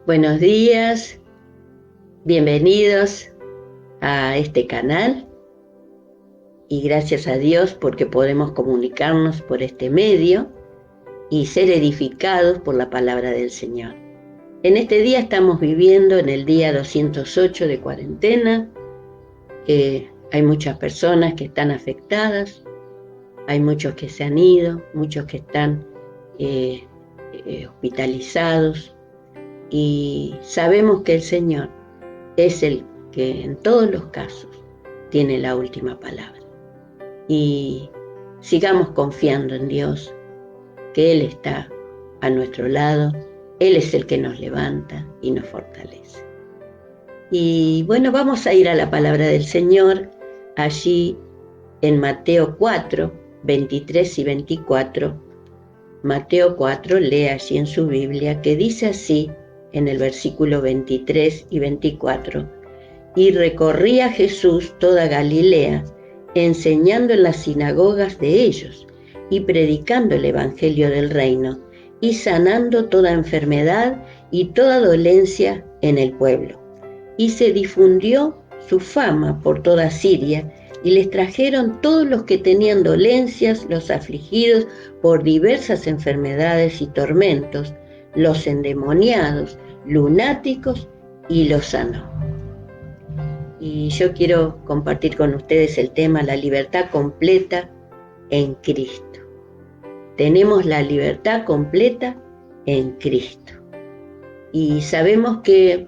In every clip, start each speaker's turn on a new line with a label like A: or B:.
A: Buenos días, bienvenidos a este canal y gracias a Dios porque podemos comunicarnos por este medio y ser edificados por la palabra del Señor. En este día estamos viviendo en el día 208 de cuarentena. Hay muchas personas que están afectadas, hay muchos que se han ido, muchos que están hospitalizados, y sabemos que el Señor es el que en todos los casos tiene la última palabra. Y sigamos confiando en Dios, que Él está a nuestro lado, Él es el que nos levanta y nos fortalece. Y bueno, vamos a ir a la palabra del Señor, allí en Mateo 4, 23 y 24. Mateo 4, lee allí en su Biblia, que dice así, en el versículo 23 y 24, y recorría Jesús toda Galilea, enseñando en las sinagogas de ellos, y predicando el evangelio del reino, y sanando toda enfermedad y toda dolencia en el pueblo. Y se difundió su fama por toda Siria, y les trajeron todos los que tenían dolencias, los afligidos por diversas enfermedades y tormentos, los endemoniados, lunáticos, y los sanó. Y yo quiero compartir con ustedes el tema la libertad completa en Cristo. Tenemos la libertad completa en Cristo. Y sabemos que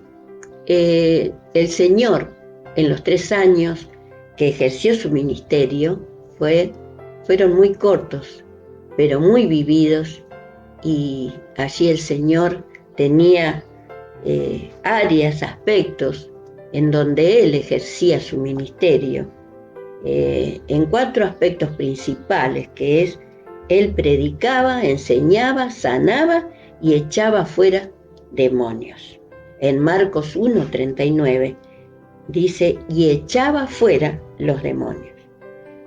A: el Señor, en los 3 años que ejerció su ministerio, fueron muy cortos, pero muy vividos, y allí el Señor tenía áreas, aspectos en donde Él ejercía su ministerio, en 4 aspectos principales, que es, Él predicaba, enseñaba, sanaba y echaba fuera demonios. En Marcos 1:39 dice, y echaba fuera los demonios.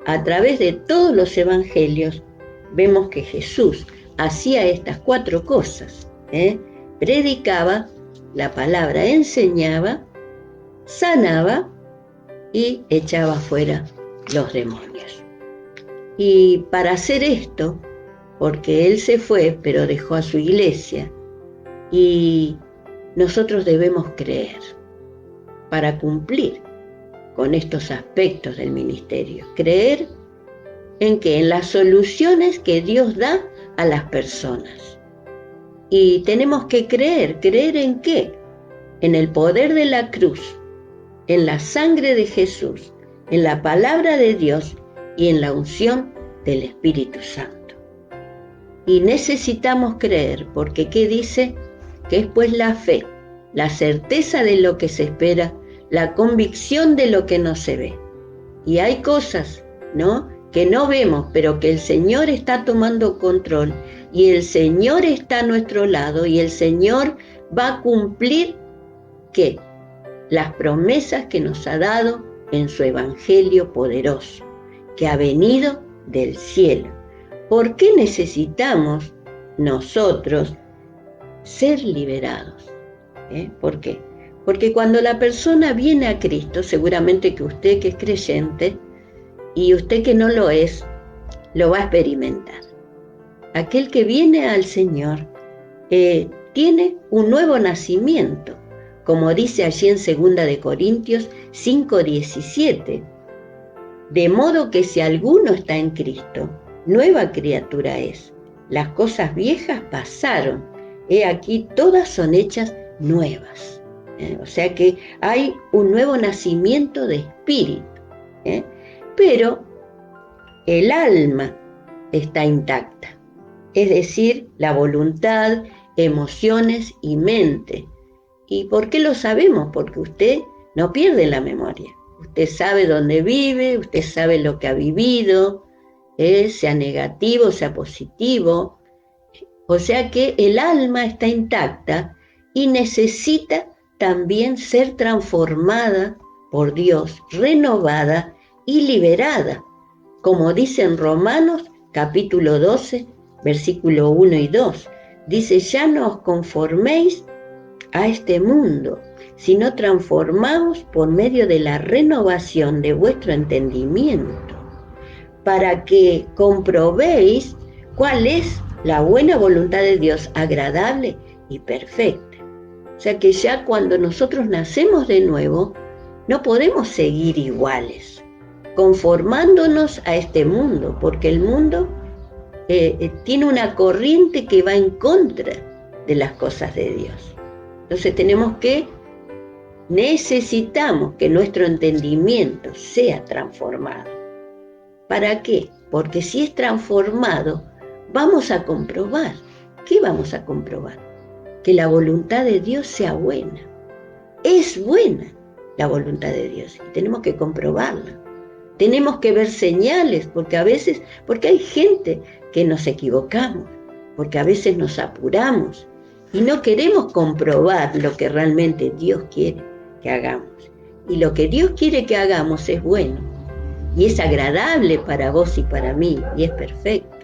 A: A través de todos los evangelios vemos que Jesús hacía estas 4 cosas, predicaba la palabra, enseñaba, sanaba y echaba fuera los demonios. Y para hacer esto, porque Él se fue, pero dejó a su iglesia, y nosotros debemos creer para cumplir con estos aspectos del ministerio. Creer en que en las soluciones que Dios da a las personas. Y tenemos que creer ¿en qué? En el poder de la cruz, en la sangre de Jesús, en la palabra de Dios y en la unción del Espíritu Santo. Y necesitamos creer, porque ¿qué dice? Que es pues la fe, la certeza de lo que se espera, la convicción de lo que no se ve. Y hay cosas, ¿no?, que no vemos, pero que el Señor está tomando control, y el Señor está a nuestro lado, y el Señor va a cumplir, ¿qué? Las promesas que nos ha dado en su evangelio poderoso, que ha venido del cielo. ¿Por qué necesitamos nosotros ser liberados? ¿Por qué? Porque cuando la persona viene a Cristo, seguramente que usted que es creyente y usted que no lo es, lo va a experimentar. Aquel que viene al Señor tiene un nuevo nacimiento, como dice allí en 2 Corintios 5:17. De modo que si alguno está en Cristo, nueva criatura es. Las cosas viejas pasaron, he aquí todas son hechas nuevas. O sea que hay un nuevo nacimiento de espíritu. Pero el alma está intacta, es decir, la voluntad, emociones y mente. ¿Y por qué lo sabemos? Porque usted no pierde la memoria. Usted sabe dónde vive, usted sabe lo que ha vivido, sea negativo, sea positivo. O sea que el alma está intacta y necesita también ser transformada por Dios, renovada y liberada, como dice en Romanos capítulo 12, versículo 1 y 2. Dice, ya no os conforméis a este mundo, sino transformaos por medio de la renovación de vuestro entendimiento, para que comprobéis cuál es la buena voluntad de Dios, agradable y perfecta. O sea que ya cuando nosotros nacemos de nuevo, no podemos seguir iguales, conformándonos a este mundo, porque el mundo tiene una corriente que va en contra de las cosas de Dios. Entonces necesitamos que nuestro entendimiento sea transformado. ¿Para qué? Porque si es transformado, vamos a comprobar. ¿Qué vamos a comprobar? Que la voluntad de Dios sea buena. Es buena la voluntad de Dios y tenemos que comprobarla. Tenemos que ver señales, porque hay gente que nos equivocamos, porque a veces nos apuramos y no queremos comprobar lo que realmente Dios quiere que hagamos. Y lo que Dios quiere que hagamos es bueno y es agradable para vos y para mí y es perfecto.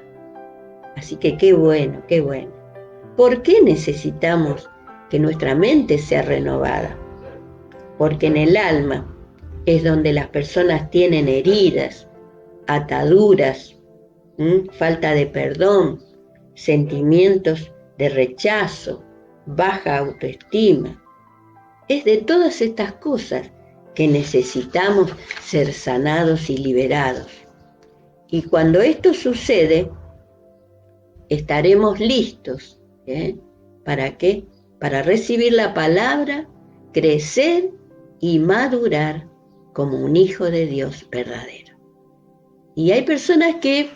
A: Así que qué bueno, qué bueno. ¿Por qué necesitamos que nuestra mente sea renovada? Porque en el alma es donde las personas tienen heridas, ataduras, falta de perdón, sentimientos de rechazo, baja autoestima. Es de todas estas cosas que necesitamos ser sanados y liberados. Y cuando esto sucede, estaremos listos. ¿Para qué? Para recibir la palabra, crecer y madurar como un hijo de Dios verdadero. Y hay personas que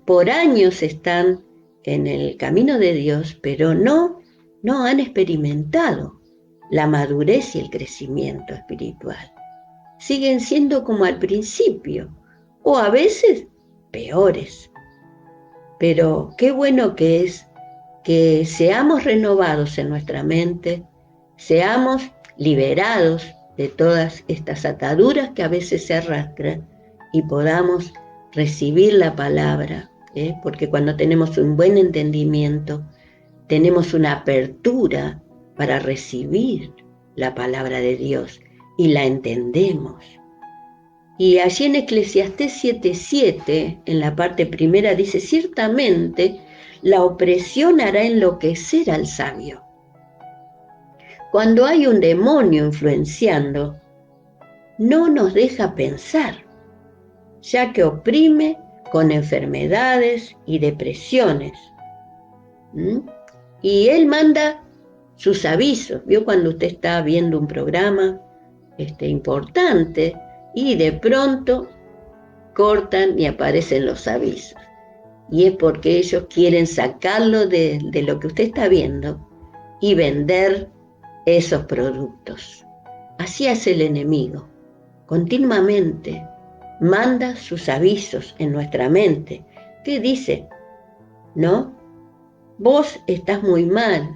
A: por años están en el camino de Dios, pero no han experimentado la madurez y el crecimiento espiritual. Siguen siendo como al principio, o a veces peores. Pero qué bueno que es que seamos renovados en nuestra mente, seamos liberados de todas estas ataduras que a veces se arrastran y podamos recibir la palabra, porque cuando tenemos un buen entendimiento, tenemos una apertura para recibir la palabra de Dios y la entendemos. Y allí en Eclesiastés 7:7, en la parte primera, dice: ciertamente la opresión hará enloquecer al sabio. Cuando hay un demonio influenciando, no nos deja pensar, ya que oprime con enfermedades y depresiones. Y él manda sus avisos. ¿Vio cuando usted está viendo un programa importante y de pronto cortan y aparecen los avisos? Y es porque ellos quieren sacarlo de lo que usted está viendo y vender esos productos. Así hace el enemigo. Continuamente manda sus avisos en nuestra mente. ¿Qué dice? ¿No? Vos estás muy mal,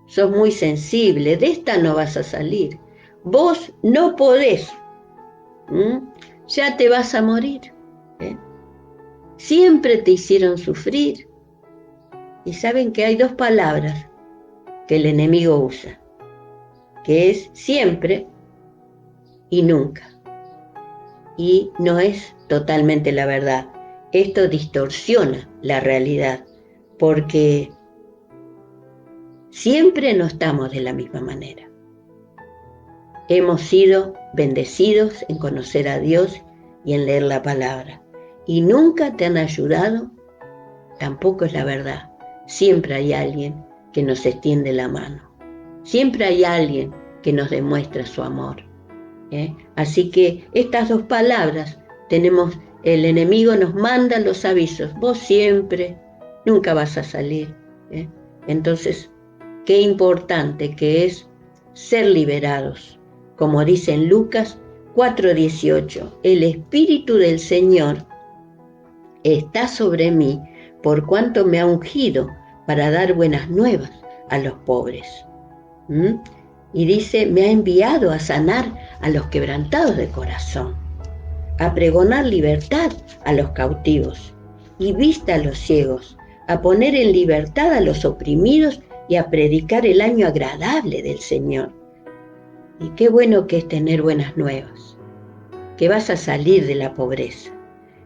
A: sos muy sensible, de esta no vas a salir. Vos no podés. Ya te vas a morir. Siempre te hicieron sufrir. Y saben que hay dos palabras que el enemigo usa, que es siempre y nunca. Y no es totalmente la verdad. Esto distorsiona la realidad, porque siempre no estamos de la misma manera. Hemos sido bendecidos en conocer a Dios y en leer la palabra. Y nunca te han ayudado, tampoco es la verdad. Siempre hay alguien que nos extiende la mano. Siempre hay alguien que nos demuestra su amor. Así que estas dos palabras el enemigo nos manda los avisos. Vos siempre, nunca vas a salir. Entonces, qué importante que es ser liberados. Como dice en Lucas 4:18, el Espíritu del Señor está sobre mí, por cuanto me ha ungido para dar buenas nuevas a los pobres. Y dice, me ha enviado a sanar a los quebrantados de corazón, a pregonar libertad a los cautivos y vista a los ciegos, a poner en libertad a los oprimidos y a predicar el año agradable del Señor. Y qué bueno que es tener buenas nuevas, que vas a salir de la pobreza.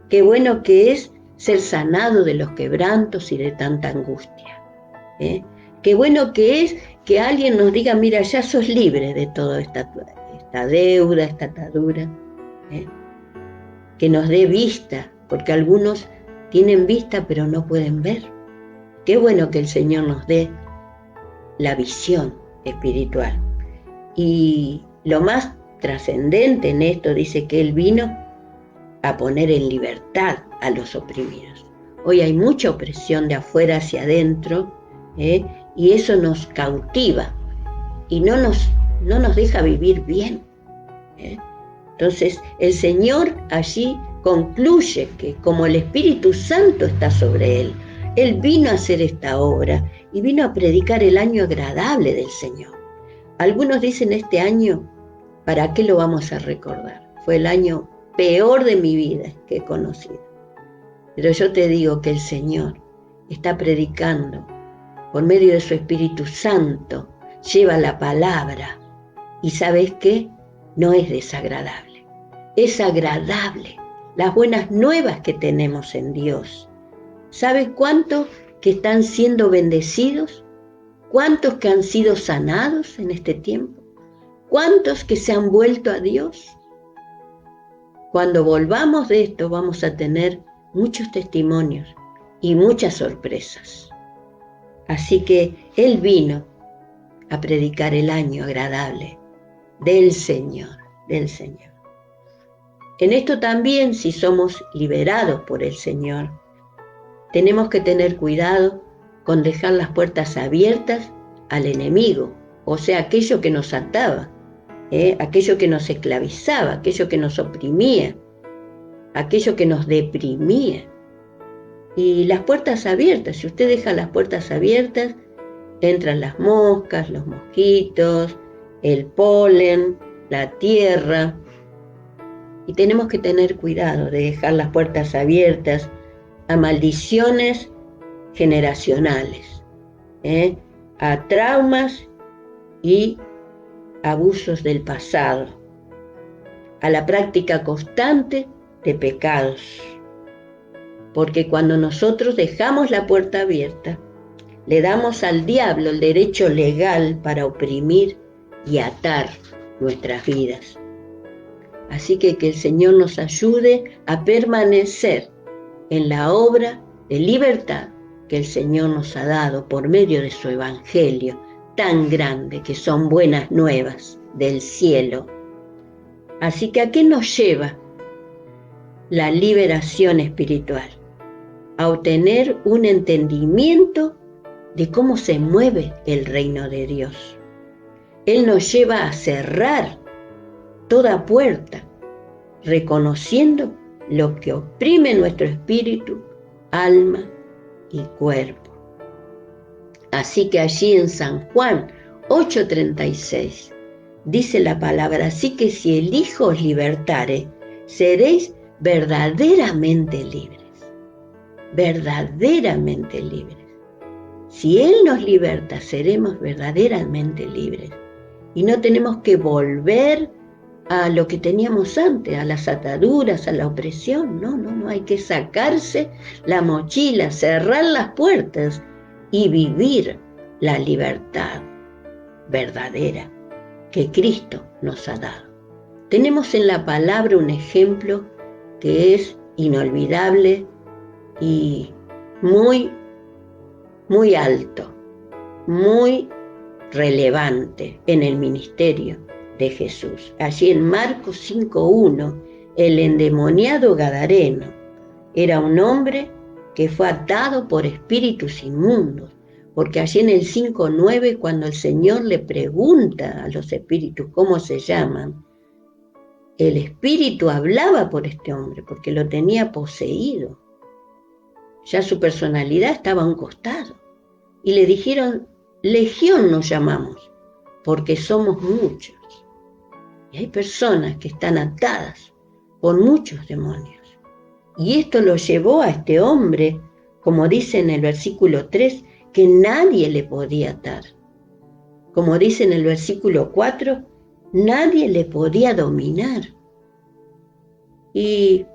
A: Qué bueno que es ser sanado de los quebrantos y de tanta angustia. Qué bueno que es que alguien nos diga, mira, ya sos libre de toda esta deuda, esta atadura. Que nos dé vista, porque algunos tienen vista pero no pueden ver. Qué bueno que el Señor nos dé la visión espiritual. Y lo más trascendente en esto dice que Él vino a poner en libertad a los oprimidos. Hoy hay mucha opresión de afuera hacia adentro, y eso nos cautiva y no nos deja vivir bien. Entonces el Señor allí concluye que como el Espíritu Santo está sobre Él, Él vino a hacer esta obra y vino a predicar el año agradable del Señor. Algunos dicen este año, ¿para qué lo vamos a recordar? Fue el año peor de mi vida que he conocido. Pero yo te digo que el Señor está predicando por medio de su Espíritu Santo, lleva la palabra y ¿sabes qué? No es desagradable, es agradable. Las buenas nuevas que tenemos en Dios. ¿Sabes cuántos que están siendo bendecidos? ¿Cuántos que han sido sanados en este tiempo? ¿Cuántos que se han vuelto a Dios? Cuando volvamos de esto vamos a tener muchos testimonios y muchas sorpresas. Así que Él vino a predicar el año agradable del Señor, del Señor. En esto también, si somos liberados por el Señor, tenemos que tener cuidado con dejar las puertas abiertas al enemigo, o sea, aquello que nos ataba, aquello que nos esclavizaba, aquello que nos oprimía, aquello que nos deprimía. Y las puertas abiertas, si usted deja las puertas abiertas, entran las moscas, los mosquitos, el polen, la tierra. Y tenemos que tener cuidado de dejar las puertas abiertas a maldiciones generacionales, a traumas y abusos del pasado, a la práctica constante de pecados. Porque cuando nosotros dejamos la puerta abierta, le damos al diablo el derecho legal para oprimir y atar nuestras vidas. Así que el Señor nos ayude a permanecer en la obra de libertad que el Señor nos ha dado por medio de su Evangelio tan grande, que son buenas nuevas del cielo. Así que ¿a qué nos lleva la liberación espiritual? A obtener un entendimiento de cómo se mueve el reino de Dios. Él nos lleva a cerrar toda puerta, reconociendo lo que oprime nuestro espíritu, alma y cuerpo. Así que allí en San Juan 8:36 dice la palabra, así que si el Hijo os libertare, seréis verdaderamente libres. Verdaderamente libres. Si Él nos liberta, seremos verdaderamente libres. Y no tenemos que volver a lo que teníamos antes, a las ataduras, a la opresión. No, hay que sacarse la mochila, cerrar las puertas y vivir la libertad verdadera que Cristo nos ha dado. Tenemos en la palabra un ejemplo que es inolvidable y muy, muy alto, muy relevante en el ministerio de Jesús. Allí en Marcos 5:1, el endemoniado gadareno era un hombre que fue atado por espíritus inmundos, porque allí en el 5:9, cuando el Señor le pregunta a los espíritus cómo se llaman, el espíritu hablaba por este hombre porque lo tenía poseído. Ya su personalidad estaba a un costado. Y le dijeron, Legión nos llamamos, porque somos muchos. Y hay personas que están atadas por muchos demonios. Y esto lo llevó a este hombre, como dice en el versículo 3, que nadie le podía atar. Como dice en el versículo 4, nadie le podía dominar. Y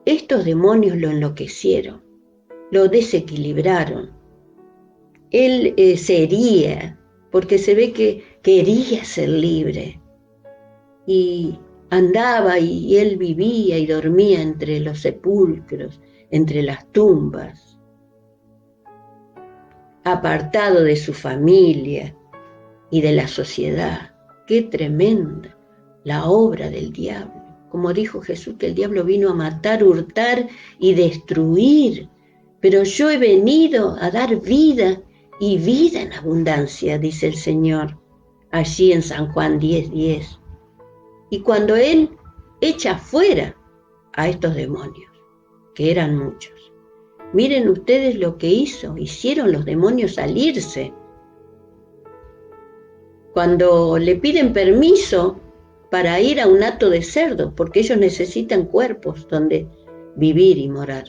A: estos demonios lo enloquecieron, lo desequilibraron. Él se hería, porque se ve que quería ser libre. Y andaba y él vivía y dormía entre los sepulcros, entre las tumbas, apartado de su familia y de la sociedad. ¡Qué tremenda la obra del diablo! Como dijo Jesús, que el diablo vino a matar, hurtar y destruir, pero yo he venido a dar vida y vida en abundancia, dice el Señor, allí en San Juan 10:10. Y cuando Él echa fuera a estos demonios, que eran muchos, miren ustedes lo que hicieron los demonios salirse. Cuando le piden permiso para ir a un hato de cerdo, porque ellos necesitan cuerpos donde vivir y morar.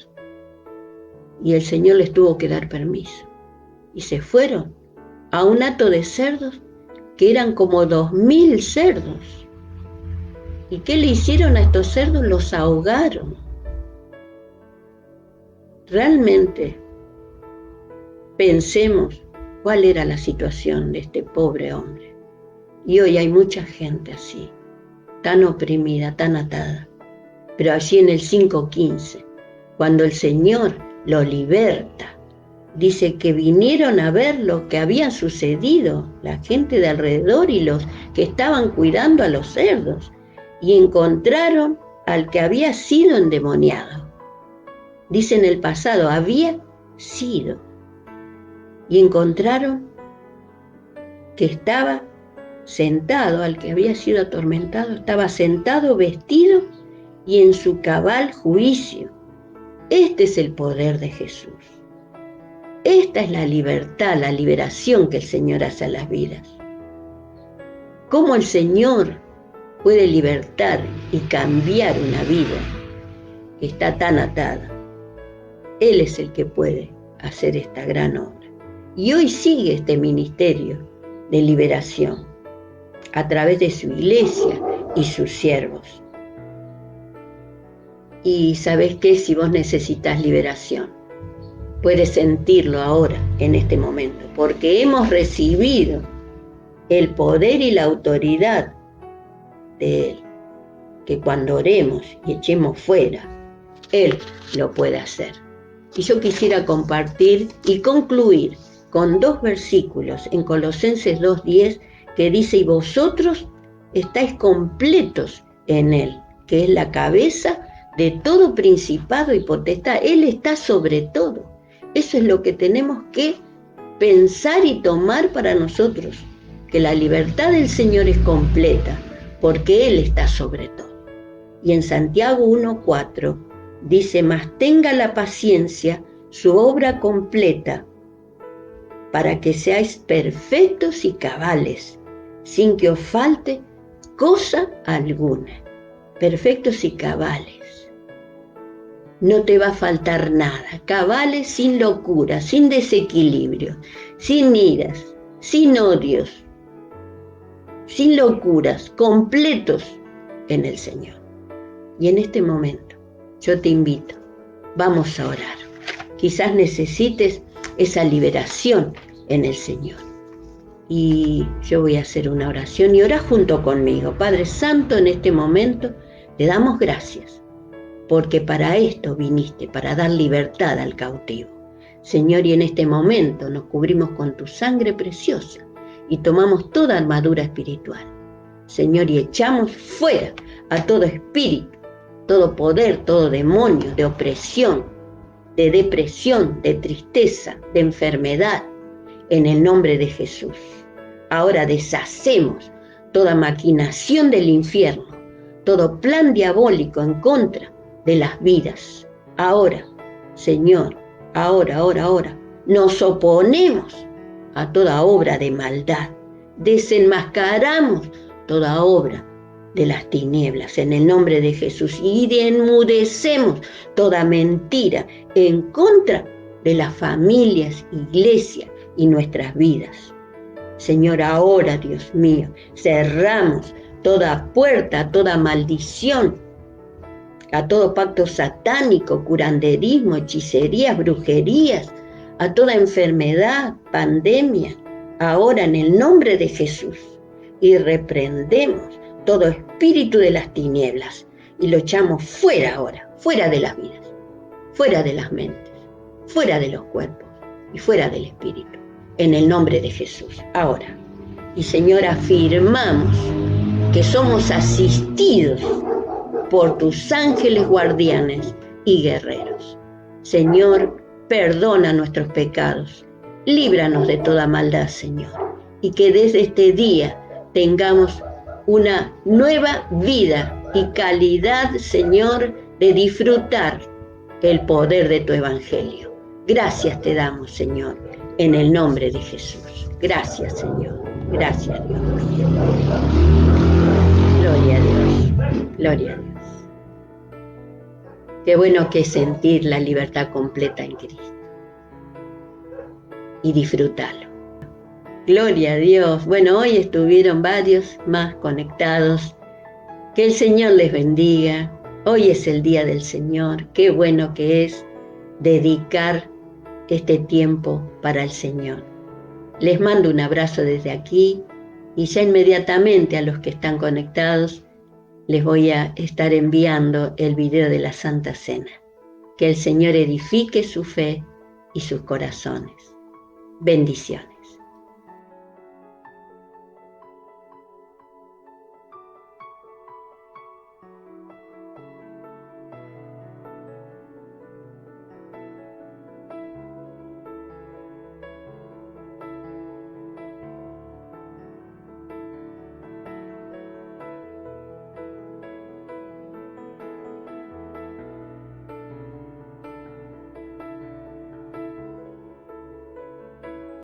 A: Y el Señor les tuvo que dar permiso. Y se fueron a un hato de cerdos que eran como 2000 cerdos. ¿Y qué le hicieron a estos cerdos? Los ahogaron. Realmente pensemos cuál era la situación de este pobre hombre. Y hoy hay mucha gente así, tan oprimida, tan atada. Pero allí en el 5:15, cuando el Señor lo liberta, dice que vinieron a ver lo que había sucedido, la gente de alrededor y los que estaban cuidando a los cerdos, y encontraron al que había sido endemoniado. Dice en el pasado, había sido. Y encontraron que estaba sentado, al que había sido atormentado, estaba sentado, vestido y en su cabal juicio. Este es el poder de Jesús. Esta es la libertad, la liberación que el Señor hace a las vidas. ¿Cómo el Señor puede libertar y cambiar una vida que está tan atada? Él es el que puede hacer esta gran obra. Y hoy sigue este ministerio de liberación a través de su iglesia y sus siervos. Y ¿sabes qué? Si vos necesitas liberación, puedes sentirlo ahora, en este momento, porque hemos recibido el poder y la autoridad de Él, que cuando oremos y echemos fuera, Él lo puede hacer. Y yo quisiera compartir y concluir con 2 versículos en Colosenses 2:10, que dice, y vosotros estáis completos en Él, que es la cabeza de todo principado y potestad. Él está sobre todo. Eso es lo que tenemos que pensar y tomar para nosotros, que la libertad del Señor es completa, porque Él está sobre todo. Y en Santiago 1:4 dice, mas tenga la paciencia su obra completa, para que seáis perfectos y cabales, sin que os falte cosa alguna. Perfectos y cabales. No te va a faltar nada. Cabales, sin locura, sin desequilibrio, sin iras, sin odios, sin locuras, completos en el Señor. Y en este momento yo te invito, vamos a orar. Quizás necesites esa liberación en el Señor. Y yo voy a hacer una oración y ora junto conmigo. Padre Santo, en este momento te damos gracias, porque para esto viniste, para dar libertad al cautivo. Señor, y en este momento nos cubrimos con tu sangre preciosa y tomamos toda armadura espiritual. Señor, y echamos fuera a todo espíritu, todo poder, todo demonio de opresión, de depresión, de tristeza, de enfermedad, en el nombre de Jesús. Ahora deshacemos toda maquinación del infierno, todo plan diabólico en contra de las vidas. Ahora, Señor, ahora, nos oponemos a toda obra de maldad. Desenmascaramos toda obra de las tinieblas en el nombre de Jesús y enmudecemos toda mentira en contra de las familias, iglesias y nuestras vidas. Señor, ahora, Dios mío, cerramos toda puerta, toda maldición, a todo pacto satánico, curanderismo, hechicerías, brujerías, a toda enfermedad, pandemia, ahora en el nombre de Jesús. Y reprendemos todo espíritu de las tinieblas y lo echamos fuera ahora, fuera de las vidas, fuera de las mentes, fuera de los cuerpos y fuera del espíritu, en el nombre de Jesús, ahora. Y Señor, afirmamos que somos asistidos por tus ángeles guardianes y guerreros. Señor, perdona nuestros pecados, líbranos de toda maldad, Señor, y que desde este día tengamos una nueva vida y calidad, Señor, de disfrutar el poder de tu evangelio. Gracias te damos, Señor, en el nombre de Jesús. Gracias, Señor. Gracias, Dios. Gloria a Dios. Gloria a Dios. Qué bueno que es sentir la libertad completa en Cristo y disfrutarlo. Gloria a Dios. Bueno, hoy estuvieron varios más conectados. Que el Señor les bendiga. Hoy es el día del Señor. Qué bueno que es dedicar este tiempo para el Señor. Les mando un abrazo desde aquí y ya inmediatamente a los que están conectados les voy a estar enviando el video de la Santa Cena. Que el Señor edifique su fe y sus corazones. Bendiciones.